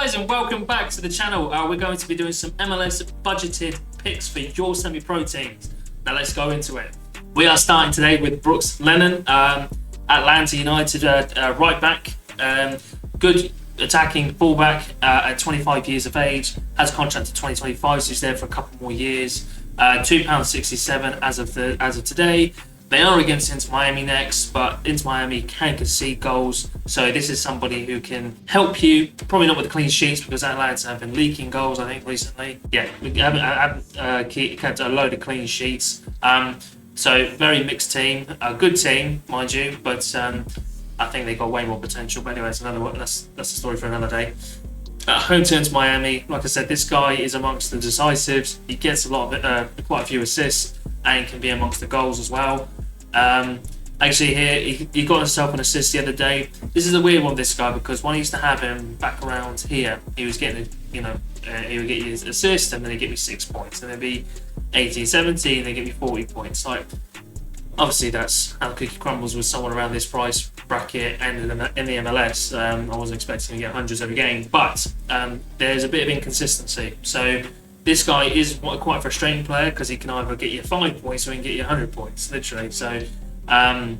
guys, and welcome back to the channel. We're going to be doing some MLS budgeted picks for your semi-pro teams. Now let's go into it. We are starting today with Brooks Lennon, Atlanta United right back. Good attacking fullback at 25 years of age. Has a contract to 2025, so he's there for a couple more years. £2.67 as of today. They are against Inter Miami next, but Inter Miami can concede goals. So this is somebody who can help you. Probably not with the clean sheets because Atlanta have been leaking goals, I think, recently. Yeah, we haven't kept a load of clean sheets. So very mixed team. A good team, mind you, but I think they've got way more potential. But anyway, that's a story for another day. Home turn to Miami. Like I said, this guy is amongst the decisives. He gets a lot of quite a few assists and can be amongst the goals as well. Actually, here he got himself an assist the other day. This is a weird one, this guy, because when I used to have him back around here, he was getting, he would get his assist and then he'd get me 6 points, and then be 18, 17, and then get me 40 points. Like, obviously, that's how the cookie crumbles with someone around this price bracket and in the MLS. I wasn't expecting to get hundreds every game, but there's a bit of inconsistency. So this guy is quite a frustrating player because he can either get you 5 points or he can get you 100 points, literally. So as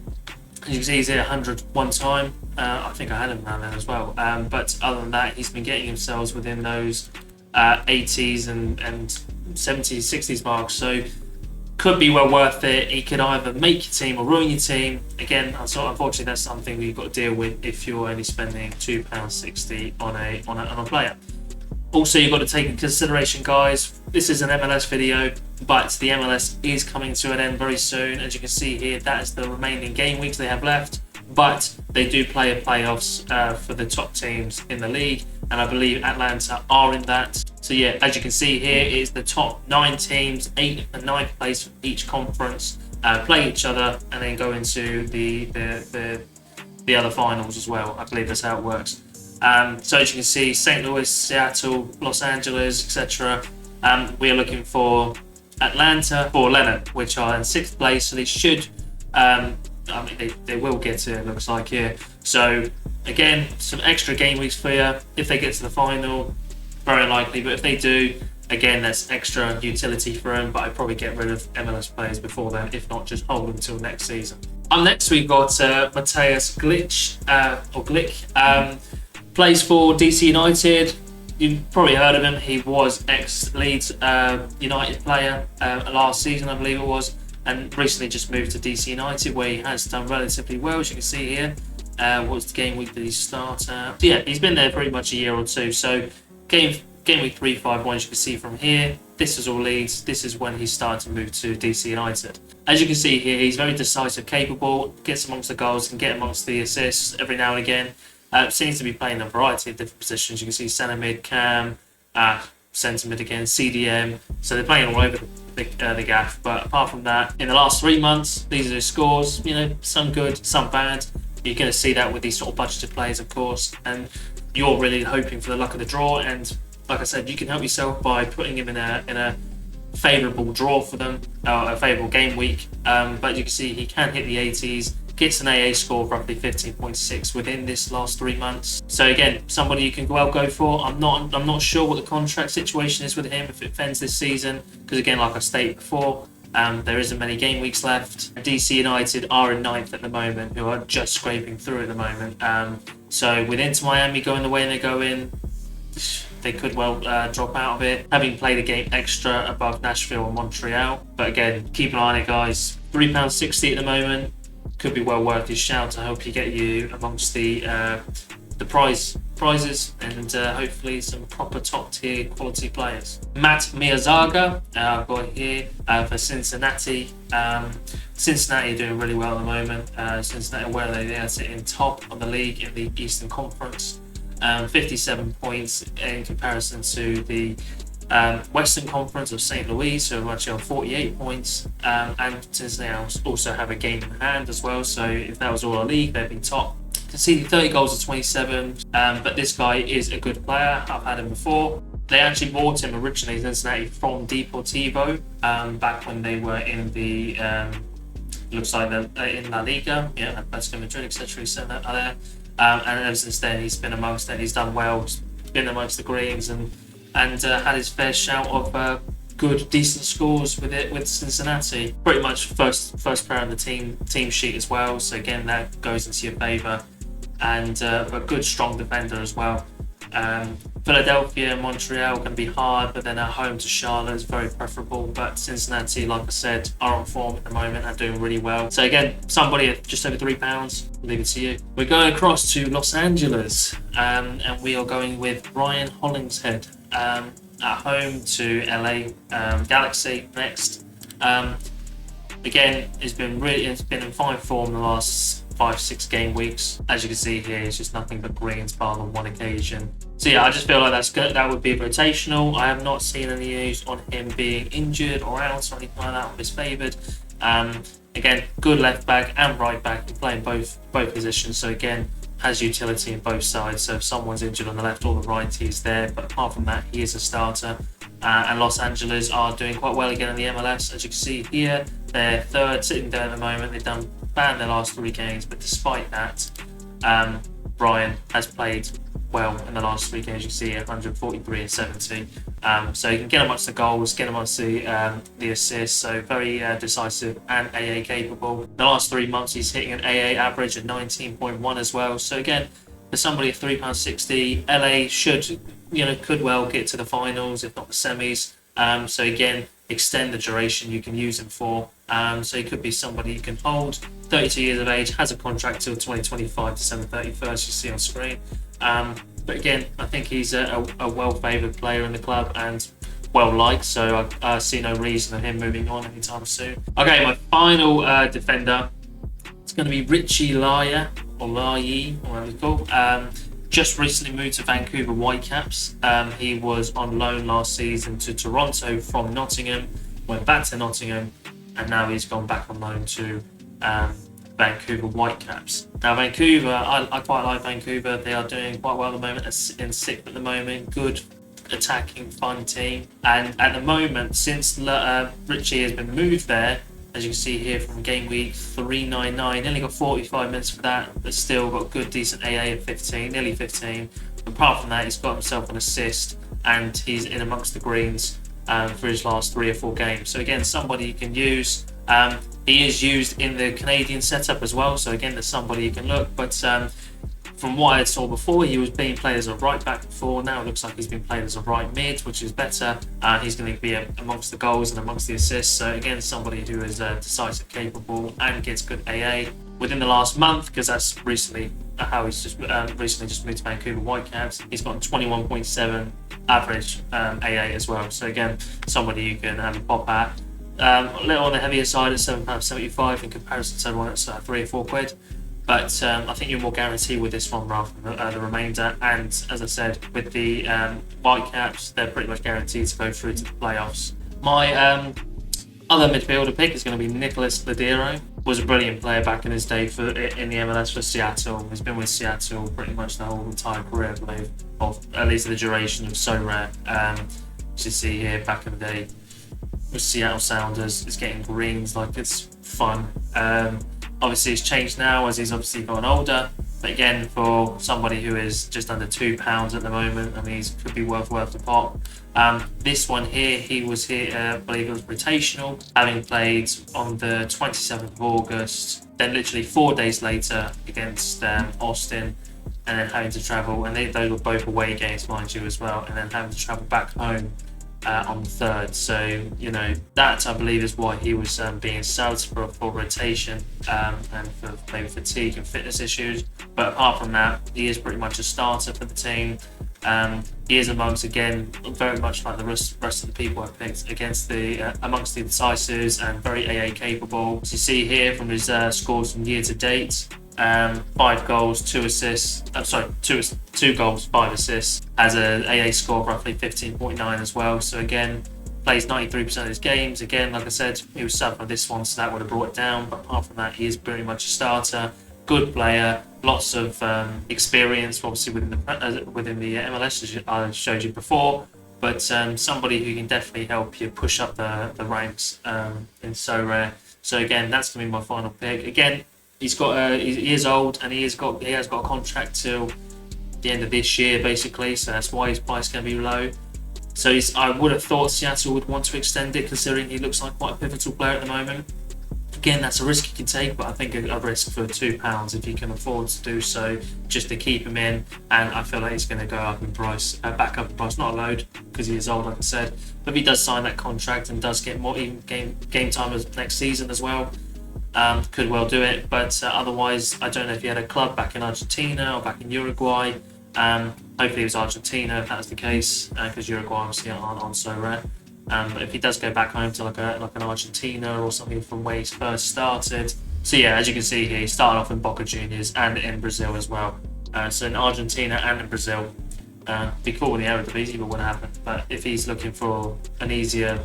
you can see, he's hit 100 one time. I think I had him around there as well. But other than that, he's been getting himself within those 80s and 70s, 60s marks. So could be well worth it. He could either make your team or ruin your team. Again, unfortunately, that's something you've got to deal with if you're only spending £2.60 on a player. Also, you've got to take into consideration, guys, this is an MLS video, but the MLS is coming to an end very soon. As you can see here, that is the remaining game weeks they have left, but they do play a playoffs for the top teams in the league, and I believe Atlanta are in that. So yeah, as you can see here, it's the top 9 teams, 8th and 9th place for each conference, play each other, and then go into the other finals as well. I believe that's how it works. So as you can see, St. Louis, Seattle, Los Angeles, etc. We are looking for Atlanta for Lennon, which are in 6th place, so they should, they will get to it, looks like here. So again, some extra game weeks for you. If they get to the final, very unlikely, but if they do, again, that's extra utility for them, but I'd probably get rid of MLS players before then, if not just hold them until next season. Up next, we've got Matthias Glick. Plays for DC United. You've probably heard of him. He was ex-Leeds United player last season, I believe it was, and recently just moved to DC United, where he has done relatively well, as you can see here. What's the game week that he started? Yeah, he's been there pretty much a year or two. So game week 3-5-1, as you can see from here, this is all Leeds. This is when he started to move to DC United. As you can see here, he's very decisive, capable, gets amongst the goals, can get amongst the assists every now and again. Seems to be playing a variety of different positions. You can see centre mid, cam, centre mid again, CDM. So they're playing all over the gaff. But apart from that, in the last 3 months, these are his scores. Some good, some bad. You're going to see that with these sort of budgeted players, of course. And you're really hoping for the luck of the draw. And like I said, you can help yourself by putting him in a favourable draw for them, a favourable game week. But you can see he can hit the 80s. Gets an AA score of roughly 15.6 within this last 3 months. So again, somebody you can go for. I'm not sure what the contract situation is with him if it ends this season, because again, like I stated before, there isn't many game weeks left. DC United are in 9th at the moment, who are just scraping through at the moment. So with Inter Miami going the way they're going, they could well drop out of it, having played a game extra above Nashville and Montreal. But again, keep an eye on it, guys. £3.60 at the moment. Could be well worth his shout to help you get you amongst the prizes and hopefully some proper top tier quality players. Matt Miyazaga, I've got here for Cincinnati. Cincinnati are doing really well at the moment. Cincinnati, where they are sitting top of the league in the Eastern Conference. 57 points in comparison to the Western Conference of St. Louis, who are actually on 48 points, and Cincinnati also have a game in hand as well, so if that was all a league, they'd be top. Conceded 30 goals to 27, but this guy is a good player. I've had him before. They actually bought him originally, Cincinnati, from Deportivo, back when they were in the, looks like they're in La Liga, Atletico Madrid, etc. He said that there. And ever since then, he's been amongst it. He's done well. been amongst the greens and had his fair shout of good, decent scores with Cincinnati. Pretty much first player on the team sheet as well. So again, that goes into your favour, and a good strong defender as well. Philadelphia and Montreal can be hard, but then at home to Charlotte is very preferable. But Cincinnati, like I said, are on form at the moment and doing really well. So again, somebody at just over £3, leave it to you. We're going across to Los Angeles, and we are going with Ryan Hollingshead at home to LA Galaxy next. Again, it's been in fine form the last 5-6 game weeks. As you can see here, it's just nothing but greens bar on one occasion. So yeah, I just feel like that's good. That would be rotational. I have not seen any news on him being injured or out or anything like that, or misfavoured. Again, good left back and right back, playing both positions. So again, has utility in both sides. So if someone's injured on the left or the right, he's there. But apart from that, he is a starter. And Los Angeles are doing quite well again in the MLS. As you can see here, they're third, sitting there at the moment. They've done bad in their last 3 games, but despite that, Brian has played well in the last 3 games. You see 143 and 70. So you can get amongst the goals, get amongst the assists. So very decisive and AA capable. The last 3 months, he's hitting an AA average of 19.1 as well. So again, for somebody at £3.60, LA could well get to the finals, if not the semis. So again, extend the duration you can use him for. So he could be somebody you can hold. 32 years of age, has a contract till 2025, December 31st, you see on screen. But again, I think he's a well-favoured player in the club and well-liked, so I see no reason of him moving on anytime soon. Okay, my final defender, it's going to be Richie Laya, or Layi, or whatever it's called. Just recently moved to Vancouver Whitecaps. He was on loan last season to Toronto from Nottingham, went back to Nottingham, and now he's gone back on loan to Vancouver Whitecaps. Now Vancouver, I quite like Vancouver. They are doing quite well at the moment, in 6th at the moment. Good attacking, fun team. And at the moment, since Richie has been moved there, as you can see here from game week 399, only got 45 minutes for that, but still got good, decent AA of 15, nearly 15. Apart from that, he's got himself an assist, and he's in amongst the greens for his last 3 or 4 games. So again, somebody you can use. He is used in the Canadian setup as well, so again, there's somebody you can look. But from what I saw before, he was being played as a right back before. Now it looks like he's been played as a right mid, which is better. He's going to be amongst the goals and amongst the assists. So again, somebody who is decisive, capable, and gets good AA within the last month, because that's recently how he's just recently just moved to Vancouver Whitecaps. He's got 21.7 average AA as well. So again, somebody you can have a pop at. A little on the heavier side at £7.75 in comparison to everyone that's 3 or 4 quid. But I think you're more guaranteed with this one rather than the remainder. And as I said, with the Whitecaps, they're pretty much guaranteed to go through to the playoffs. My other midfielder pick is going to be Nicholas Ladero. Was a brilliant player back in his day in the MLS for Seattle. He's been with Seattle pretty much the whole entire career, I believe, of at least the duration of Sorare. As you see here, back in the day with Seattle Sounders, it's getting greens, like it's fun. Obviously it's changed now as he's obviously gotten older, but again, for somebody who is just under £2 at the moment, I mean, he could be worth the pot. This one here, he was here, I believe it was rotational, having played on the 27th of August, then literally 4 days later against Austin, and then having to travel, and those were both away games, mind you, as well, and then having to travel back home on the 3rd. So, that I believe is why he was being subbed for rotation and for maybe fatigue and fitness issues. But apart from that, he is pretty much a starter for the team. He is amongst, again, very much like the rest of the people I've picked, amongst the decisives and very AA capable. As you see here from his scores from year to date, 5 goals, 2 assists. 2 goals, 5 assists. Has a AA score of roughly 15.9 as well. So again, plays 93% of his games. Again, like I said, he was subbed for this one, so that would have brought it down. But apart from that, he is pretty much a starter. Good player, lots of experience, obviously within the MLS, as I showed you before. But somebody who can definitely help you push up the ranks in Sorare. So again, that's going to be my final pick. Again, he is old, and he has got a contract till the end of this year, basically. So that's why his price is going to be low. So I would have thought Seattle would want to extend it, considering he looks like quite a pivotal player at the moment. Again, that's a risk you can take, but I think a risk for £2 if you can afford to do so, just to keep him in. And I feel like he's going to go up in price, back up in price, not a load because he is old, like I said. But if he does sign that contract and does get more even game time as next season as well, could well do it. But otherwise, I don't know if he had a club back in Argentina or back in Uruguay. Hopefully it was Argentina if that's the case, because Uruguay obviously aren't on Sorare. But if he does go back home to like an Argentina or something from where he's first started. So yeah, as you can see here, he started off in Boca Juniors and in Brazil as well. So in Argentina and in Brazil. Be cool with the Eredivisie, but wouldn't happen. But if he's looking for an easier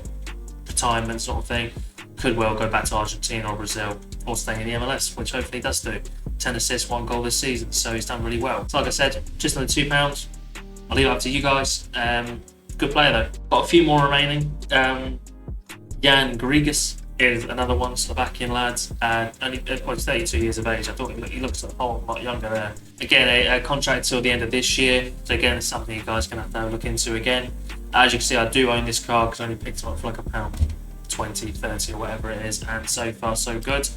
retirement sort of thing, could well go back to Argentina or Brazil or stay in the MLS, which hopefully he does do. 10 assists, 1 goal this season, so he's done really well. So like I said, just under £2. I'll leave it up to you guys. Good player though. Got a few more remaining. Jan Grigas is another one, Slovakian lad. Only he's 32 years of age. I thought he looks a whole lot younger there. Again, a contract till the end of this year. So again, it's something you guys can have to look into again. As you can see, I do own this car because I only picked him up for like £1.20, 30 or whatever it is, and so far so good.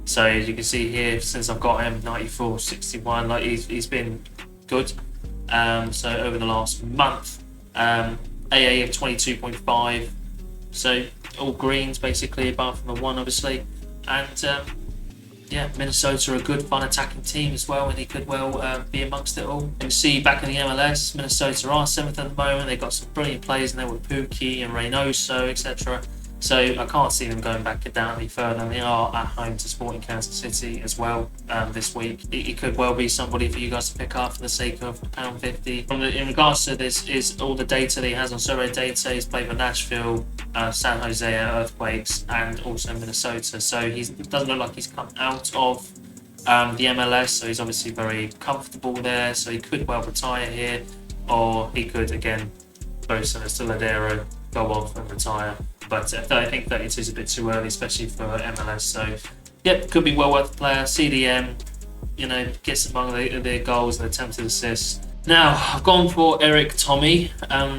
So as you can see here, since I've got him, 94, 61, like he's been good. So over the last month, AA of 22.5, so all greens basically, apart from the one obviously. And yeah, Minnesota are a good fun attacking team as well, and he could well be amongst it all. You can see back in the MLS, Minnesota are 7th at the moment. They've got some brilliant players in there with Pukki and Reynoso, etc. So I can't see them going back down any further, and they are at home to Sporting Kansas City as well this week. It could well be somebody for you guys to pick up for the sake of £1.50. In regards to this, is all the data that he has on Sorare data. He's played for Nashville, San Jose Earthquakes, and also Minnesota. So it doesn't look like he's come out of the MLS, so he's obviously very comfortable there. So he could well retire here, or he could again go to Ladero, go off and retire. But I think 32 is a bit too early, especially for MLS. So, yep, could be well worth a player. CDM, gets among the goals and attempted assists. Now, I've gone for Eric Tommy,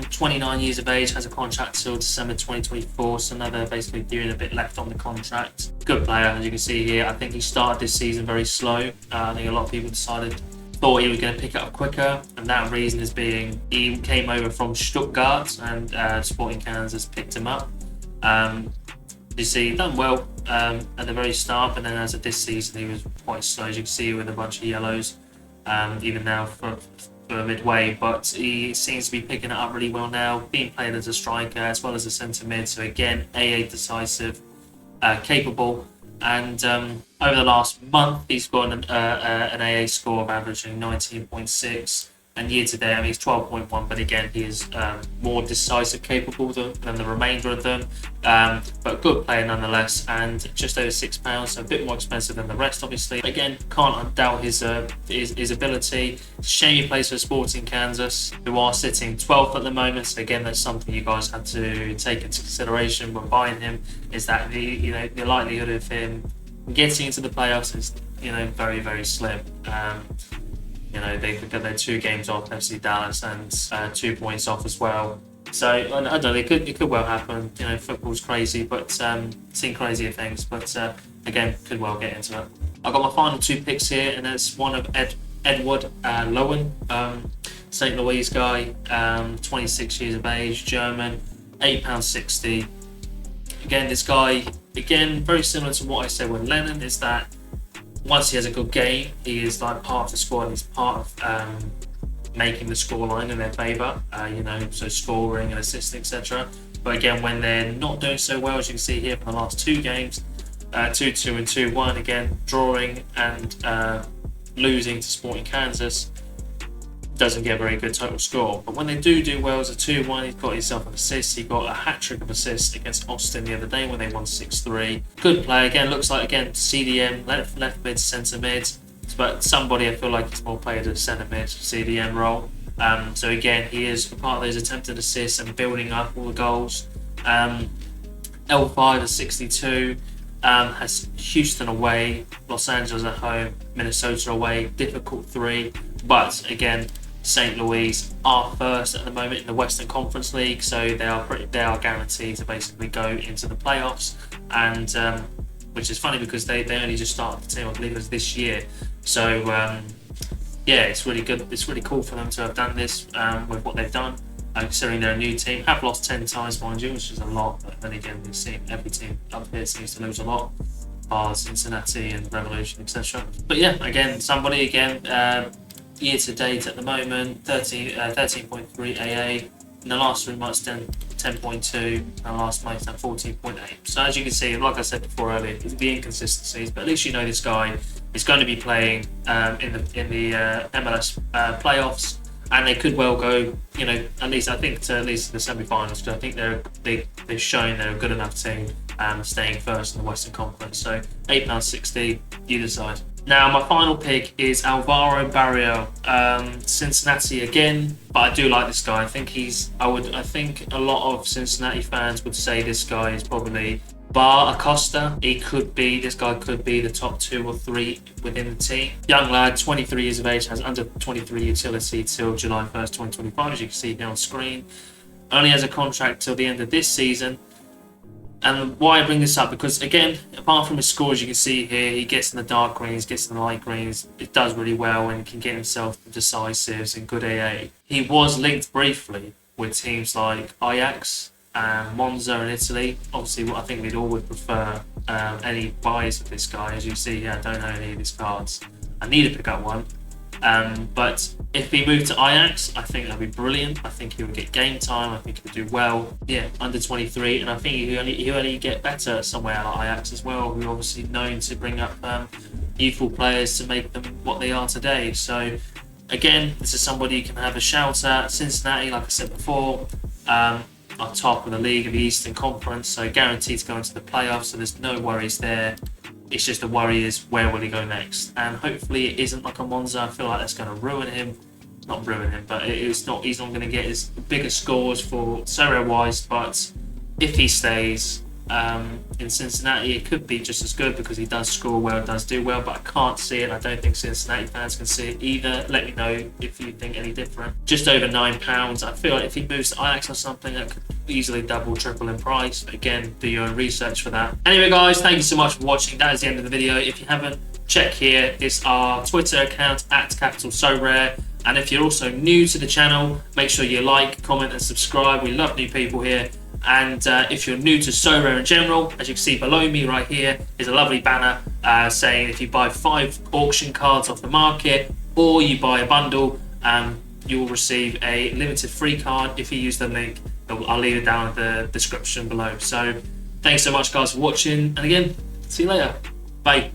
29 years of age, has a contract till December 2024, so another basically year and a bit left on the contract. Good player, as you can see here. I think he started this season very slow. I think a lot of people thought he was going to pick it up quicker, and that reason is being he came over from Stuttgart, and Sporting Kansas picked him up. You see, done well at the very start, but then as of this season, he was quite slow. As you can see, with a bunch of yellows, even now for midway. But he seems to be picking it up really well now, being played as a striker as well as a centre mid. So again, AA decisive, capable, and over the last month, he's got an AA score of averaging 19.6. And year to date, he's 12.1, but again, he is more decisive, capable than the remainder of them. But good player nonetheless, and just over £6, so a bit more expensive than the rest, obviously. Again, can't doubt his ability. Shame he plays for Sporting Kansas, who are sitting 12th at the moment. So again, that's something you guys have to take into consideration when buying him. Is that the likelihood of him getting into the playoffs is very, very slim. They've got their 2 games off, FC Dallas, and 2 points off as well. So I don't know, it could well happen. Football's crazy, but seen crazier things. But again, could well get into it. I've got my final 2 picks here, and it's one of Edward Lowen, St. Louis guy, 26 years of age, German, £8.60. Again, this guy, very similar to what I said with Lennon, is that once he has a good game, he is like part of the squad. He's part of making the scoreline in their favour. So scoring and assisting, etc. But again, when they're not doing so well, as you can see here from the last 2 games, 2-2 and 2-1. Again, drawing and losing to Sporting Kansas, doesn't get a very good total score. But when they do well as a 2-1, he's got himself an assist. He got a hat-trick of assists against Austin the other day when they won 6-3. Good player. Again, looks like, CDM, left mid, centre mid. But somebody I feel like he's more played as centre mid, CDM role. So again, he is part of those attempted assists and building up all the goals. L5 is 62. Has Houston away, Los Angeles at home, Minnesota away, difficult 3, But again, St. Louis are first at the moment in the Western Conference League, so they are guaranteed to basically go into the playoffs. And which is funny because they only just started the team, I believe it was this year. So yeah, it's really good. It's really cool for them to have done this with what they've done. Considering they're a new team, have lost 10 times, mind you, which is a lot. But then again, we've seen every team up here seems to lose a lot. Cincinnati and Revolution, etc. But yeah, again, somebody year to date at the moment, 13.3 AA. In the last 3 months, 10.2, and the last month, 14.8. So as you can see, like I said before earlier, there's the inconsistencies, but at least you know this guy is going to be playing in the MLS playoffs, and they could well go, at least to the semi-finals, because I think they've shown they're a good enough team, staying first in the Western Conference. So £8.60, you decide. Now, my final pick is Alvaro Barrio, Cincinnati again, but I do like this guy. I think a lot of Cincinnati fans would say this guy is probably bar Acosta. This guy could be the top 2 or 3 within the team. Young lad, 23 years of age, has under 23 utility till July 1st, 2025, as you can see here on screen. Only has a contract till the end of this season. And why I bring this up, because again, apart from his scores, you can see here, he gets in the dark greens, gets in the light greens, it does really well and can get himself decisives and good AA. He was linked briefly with teams like Ajax and Monza in Italy. Obviously, I think we'd all would prefer any buys of this guy. As you see here, I don't own any of his cards. I need to pick up one. But if he moved to Ajax, I think that'd be brilliant. I think he would get game time. I think he would do well. Yeah, under 23, and I think he'll only get better somewhere like Ajax as well, who are obviously known to bring up youthful players to make them what they are today. So again, this is somebody you can have a shout at. Cincinnati, like I said before, are top of the league of the Eastern Conference, so guaranteed to go into the playoffs. So there's no worries there. It's just the worry is where will he go next, and hopefully it isn't like a Monza. I feel like that's going to ruin him. Not ruin him, but it's not. He's not going to get his bigger scores for Sorare wise. But if he stays in Cincinnati, it could be just as good because he does score well, does do well. But I can't see it. I don't think Cincinnati fans can see it either. Let me know if you think any different. Just over £9. I feel like if he moves to Ajax or something, that could easily double, triple in price. But again, do your own research for that. Anyway, guys, thank you so much for watching. That is the end of the video. If you haven't, check here. It's our Twitter account @CapitalSoRare. And if you're also new to the channel, make sure you like, comment, and subscribe. We love new people here. And if you're new to Sorare in general, as you can see below me right here is a lovely banner saying if you buy 5 auction cards off the market or you buy a bundle, you will receive a limited free card if you use the link. I'll leave it down in the description below. So thanks so much, guys, for watching. And again, see you later. Bye.